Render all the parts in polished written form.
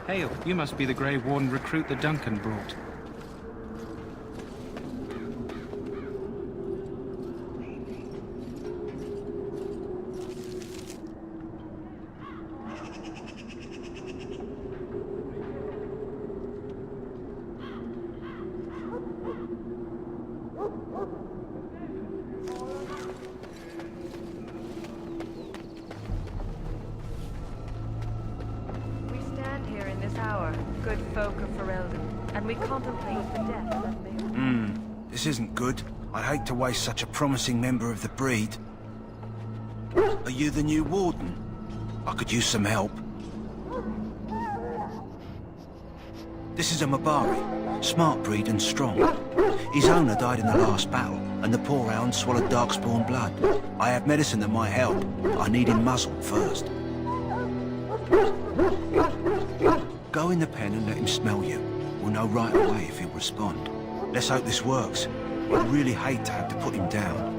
Hail, you must be the Grey Warden recruit the Duncan brought. Good folk of Ferelden, and we contemplate the death that may... This isn't good. I'd hate to waste such a promising member of the breed. Are you the new warden? I could use some help. This is a Mabari, smart breed and strong. His owner died in the last battle, and the poor hound swallowed darkspawn blood. I have medicine that might help. I need him muzzled first. Go in the pen and let him smell you. We'll know right away if he'll respond. Let's hope this works. I'd really hate to have to put him down.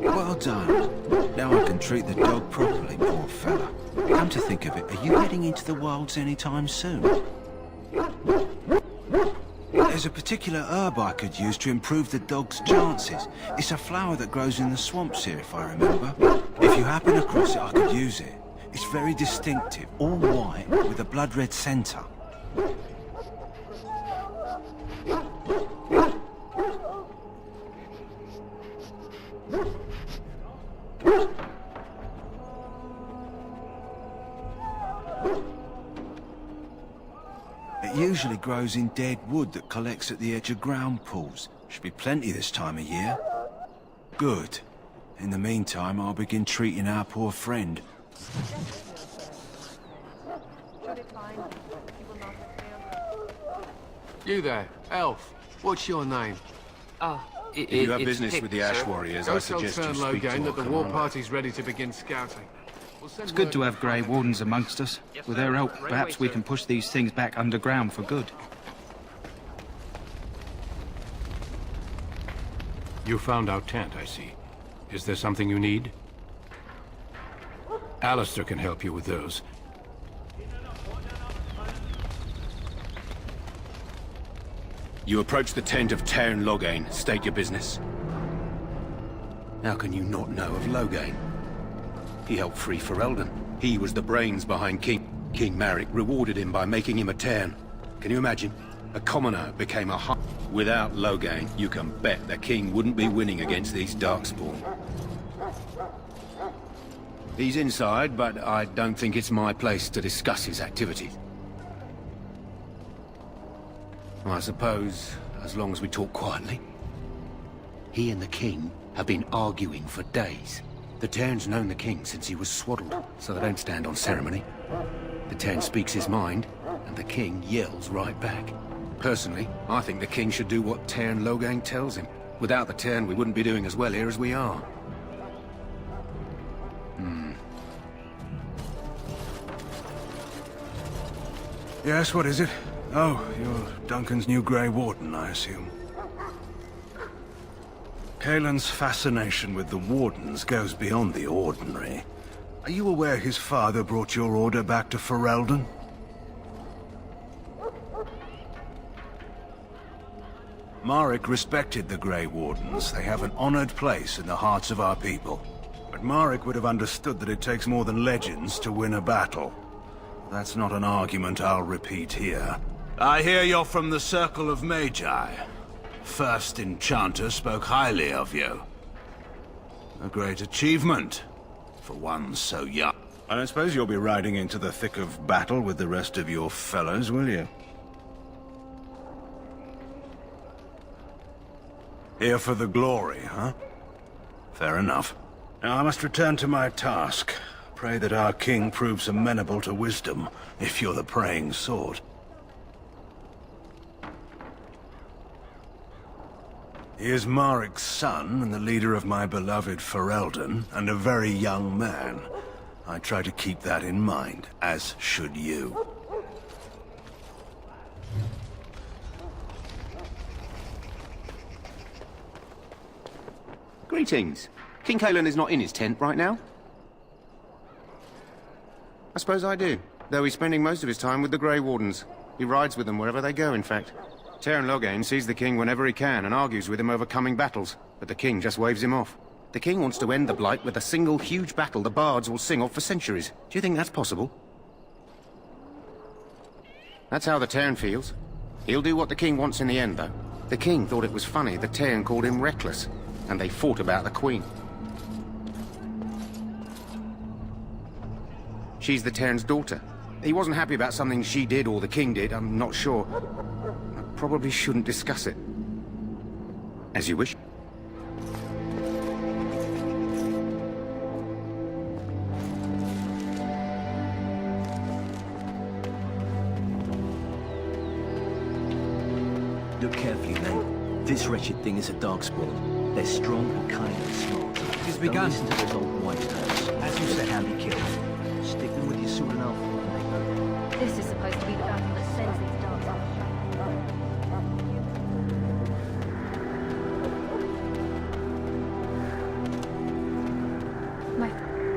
Well done. Now I can treat the dog properly, poor fella. Come to think of it, are you heading into the wilds anytime soon? There's a particular herb I could use to improve the dog's chances. It's a flower that grows in the swamps here, if I remember. If you happen across it, I could use it. It's very distinctive, all white, with a blood-red centre. It usually grows in dead wood that collects at the edge of ground pools. Should be plenty this time of year. Good. In the meantime, I'll begin treating our poor friend. You there, elf. What's your name? If you have business with the Ash Warriors, I suggest you speak to Logain our that the war commander. party's ready to begin scouting. It's good to have Grey Wardens amongst us. With their help, perhaps we can push these things back underground for good. You found our tent, I see. Is there something you need? Alistair can help you with those. You approach the tent of Tairn Logain. State your business. How can you not know of Logain? He helped free Ferelden. He was the brains behind King Maric rewarded him by making him a Tairn. Can you imagine? A commoner became a Without Logain, you can bet the king wouldn't be winning against these Darkspawn. He's inside, but I don't think it's my place to discuss his activities. I suppose, as long as we talk quietly. He and the king have been arguing for days. The Tairn's known the king since he was swaddled, so they don't stand on ceremony. The Tairn speaks his mind, and the king yells right back. Personally, I think the king should do what Tairn Logain tells him. Without the Tairn, we wouldn't be doing as well here as we are. Yes, what is it? Oh, you're Duncan's new Grey Warden, I assume. Cailan's fascination with the Wardens goes beyond the ordinary. Are you aware his father brought your order back to Ferelden? Maric respected the Grey Wardens. They have an honored place in the hearts of our people. But Maric would have understood that it takes more than legends to win a battle. That's not an argument I'll repeat here. I hear you're from the Circle of Magi. First Enchanter spoke highly of you. A great achievement, for one so young. I don't suppose you'll be riding into the thick of battle with the rest of your fellows, will you? Here for the glory, huh? Fair enough. Now I must return to my task. Pray that our king proves amenable to wisdom, if you're the praying sword. He is Maric's son, and the leader of my beloved Ferelden, and a very young man. I try to keep that in mind, as should you. Greetings. King Cailan is not in his tent right now? I suppose I do, though he's spending most of his time with the Grey Wardens. He rides with them wherever they go, in fact. Teyrn Loghain sees the king whenever he can and argues with him over coming battles, but the king just waves him off. The king wants to end the Blight with a single huge battle the bards will sing of for centuries. Do you think that's possible? That's how the Teyrn feels. He'll do what the king wants in the end, though. The king thought it was funny the Teyrn called him reckless, and they fought about the queen. She's the Teyrn's daughter. He wasn't happy about something she did or the king did, I'm not sure. I probably shouldn't discuss it. As you wish. Look carefully, men. This wretched thing is a darkspawn. They're strong and kind and smart. It has Don't begun. listen to those old white hats. As you say, how be killed. Stick them with your sword and alpha. This is supposed to be the battle that sends these dogs off.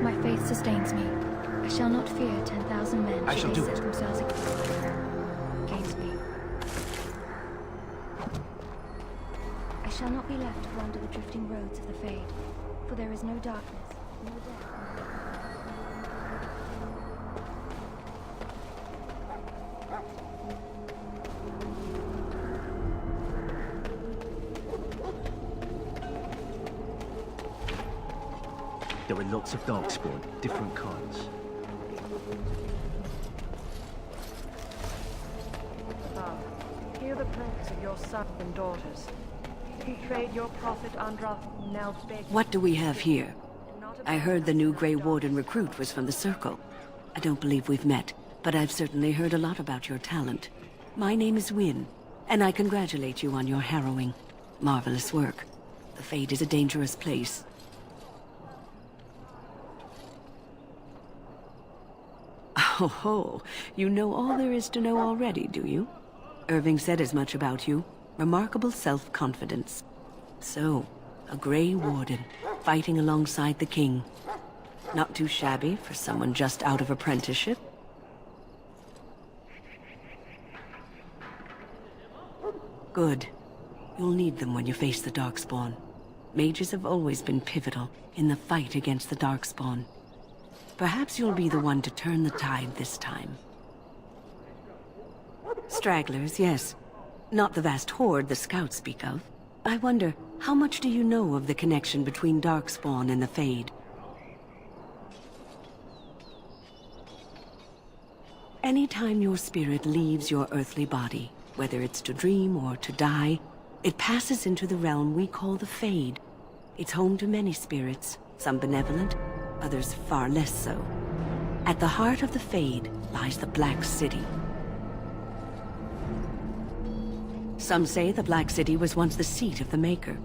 My faith sustains me. I shall not fear 10,000 men I shall should do they it. set themselves against me. I shall not be left to wander the drifting roads of the Fade, for there is no darkness, no death. There are lots of darkspawn, different kinds. Ah, hear the prayers of your sons and daughters. He betrayed your prophet Andrath, now begging. What do we have here? Not I heard the new Grey Warden recruit was from the Circle. I don't believe we've met, but I've certainly heard a lot about your talent. My name is Wynne, and I congratulate you on your harrowing, marvelous work. The Fade is a dangerous place. Oh ho, you know all there is to know already, do you? Irving said as much about you. Remarkable self-confidence. So, a Grey Warden, fighting alongside the king. Not too shabby for someone just out of apprenticeship. Good. You'll need them when you face the Darkspawn. Mages have always been pivotal in the fight against the Darkspawn. Perhaps you'll be the one to turn the tide this time. Stragglers, yes. Not the vast horde the scouts speak of. I wonder, how much do you know of the connection between Darkspawn and the Fade? Anytime your spirit leaves your earthly body, whether it's to dream or to die, it passes into the realm we call the Fade. It's home to many spirits, some benevolent, others far less so. At the heart of the Fade lies the Black City. Some say the Black City was once the seat of the Maker.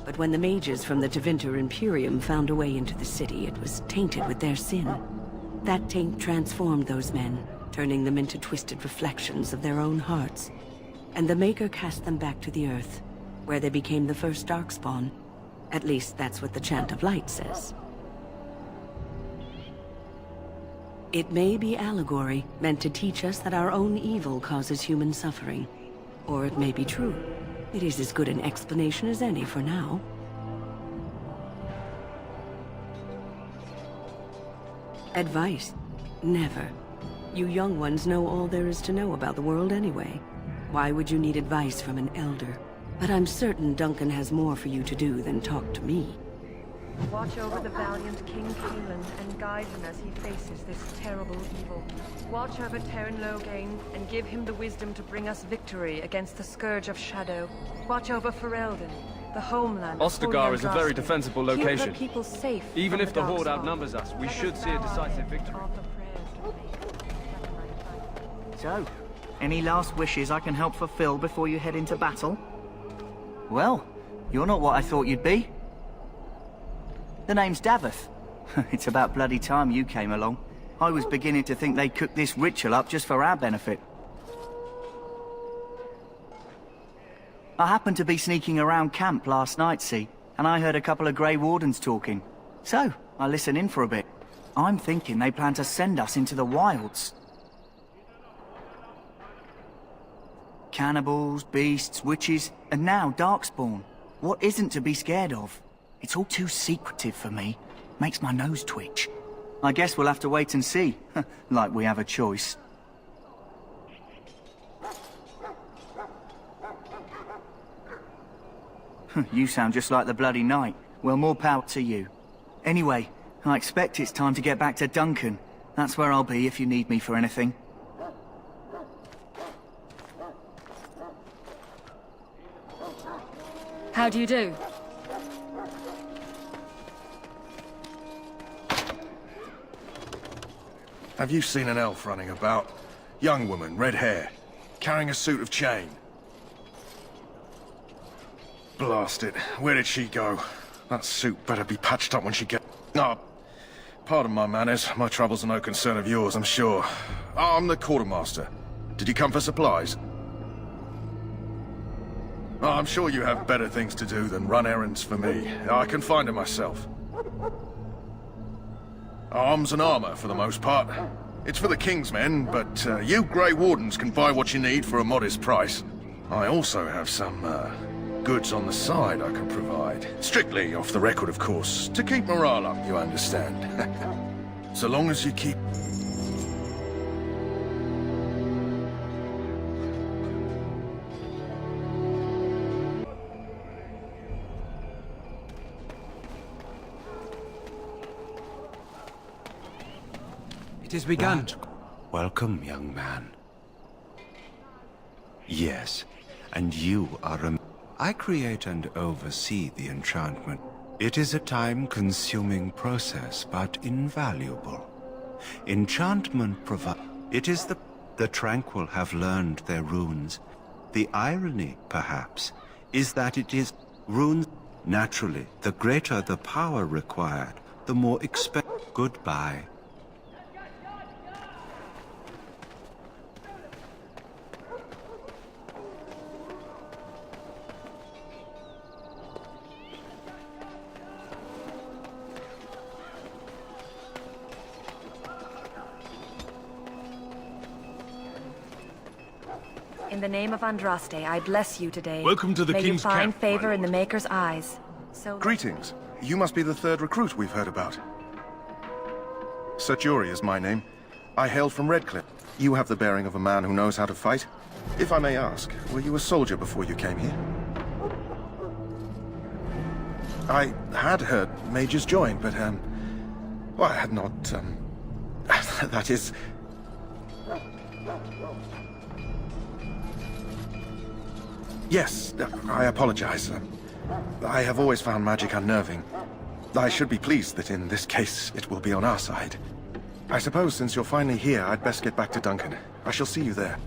But when the mages from the Tevinter Imperium found a way into the city, it was tainted with their sin. That taint transformed those men, turning them into twisted reflections of their own hearts. And the Maker cast them back to the Earth, where they became the first Darkspawn. At least that's what the Chant of Light says. It may be allegory, meant to teach us that our own evil causes human suffering. Or it may be true. It is as good an explanation as any for now. Advice? Never. You young ones know all there is to know about the world anyway. Why would you need advice from an elder? But I'm certain Duncan has more for you to do than talk to me. Watch over the valiant King Cailan and guide him as he faces this terrible evil. Watch over Teyrn Loghain and give him the wisdom to bring us victory against the Scourge of Shadow. Watch over Ferelden, the homeland of Ostagar is a very Andraste. defensible Keep location. the people safe Even from if the Horde Darkspawn. outnumbers us, we Let should us see a bow our decisive heads victory. and offer prayers to the Maker. So, any last wishes I can help fulfill before you head into battle? Well, you're not what I thought you'd be. The name's Daveth. It's about bloody time you came along. I was beginning to think they cooked this ritual up just for our benefit. I happened to be sneaking around camp last night, see? and I heard a couple of Grey Wardens talking. So, I listened in for a bit. I'm thinking they plan to send us into the wilds. Cannibals, beasts, witches, and now Darkspawn. What isn't to be scared of? It's all too secretive for me. Makes my nose twitch. I guess we'll have to wait and see. Like we have a choice. You sound just like the bloody knight. Well, more power to you. Anyway, I expect it's time to get back to Duncan. That's where I'll be if you need me for anything. How do you do? Have you seen an elf running about? Young woman, red hair, carrying a suit of chain. Blast it. Where did she go? That suit better be patched up when she gets... No. Pardon my manners. My troubles are no concern of yours, I'm sure. I'm the quartermaster. Did you come for supplies? Oh, I'm sure you have better things to do than run errands for me. I can find her myself. Arms and armor, for the most part. It's for the King's men, but you Grey Wardens can buy what you need for a modest price. I also have some, goods on the side I can provide. Strictly off the record, of course. To keep morale up, you understand. So long as you keep... It has begun. Welcome, young man. Yes, and you are a... I create and oversee the enchantment. It is a time-consuming process, but invaluable. Enchantment provides... It is the tranquil have learned their runes. The irony, perhaps, is that it is runes... Naturally, the greater the power required, the more Goodbye. In the name of Andraste, I bless you today. Welcome to the May King's you find camp, favor my in the Maker's eyes. So Greetings. You must be the third recruit we've heard about. Serturi is my name. I hail from Redcliffe. You have the bearing of a man who knows how to fight. If I may ask, were you a soldier before you came here? I had heard mages join, but, well, I had not, that is... Yes, I apologize. I have always found magic unnerving. I should be pleased that in this case it will be on our side. I suppose since you're finally here, I'd best get back to Duncan. I shall see you there.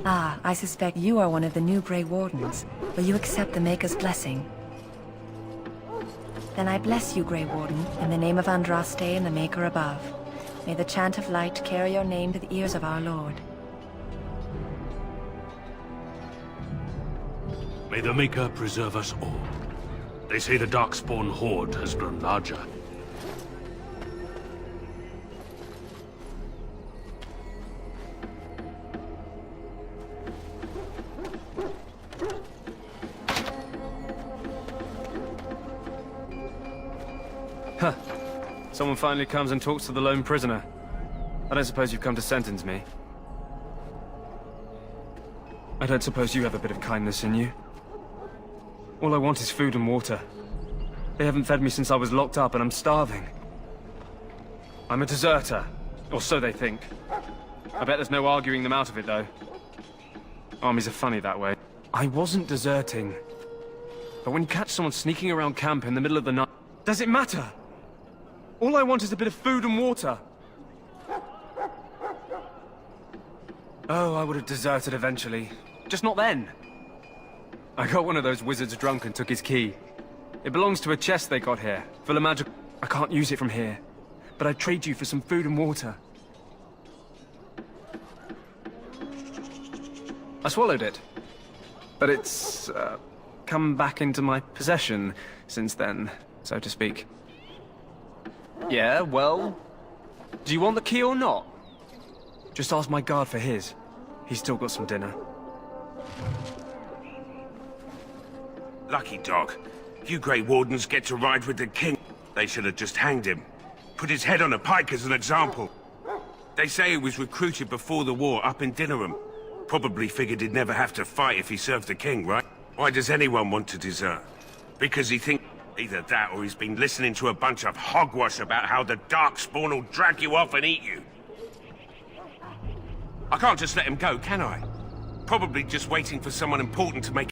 Ah, I suspect you are one of the new Grey Wardens. Will you accept the Maker's blessing? Then I bless you, Grey Warden, in the name of Andraste and the Maker above. May the chant of light carry your name to the ears of our Lord. May the Maker preserve us all. They say the Darkspawn horde has grown larger. Huh. Someone finally comes and talks to the lone prisoner. I don't suppose you've come to sentence me. I don't suppose you have a bit of kindness in you. All I want is food and water. They haven't fed me since I was locked up and I'm starving. I'm a deserter, or so they think. I bet there's no arguing them out of it, though. Armies are funny that way. I wasn't deserting. But when you catch someone sneaking around camp in the middle of the night, does it matter? All I want is a bit of food and water. Oh, I would have deserted eventually. Just not then. I got one of those wizards drunk and took his key. It belongs to a chest they got here, full of magic. I can't use it from here, but I'd trade you for some food and water. I swallowed it. But it's, come back into my possession since then, so to speak. Yeah, well... Do you want the key or not? Just ask my guard for his. He's still got some dinner. Lucky dog. You Grey Wardens get to ride with the king. They should have just hanged him. Put his head on a pike as an example. They say he was recruited before the war up in Dinnerham. Probably figured he'd never have to fight if he served the king, right? Why does anyone want to desert? Because he thinks either that or he's been listening to a bunch of hogwash about how the Darkspawn will drag you off and eat you. I can't just let him go, can I? Probably just waiting for someone important to make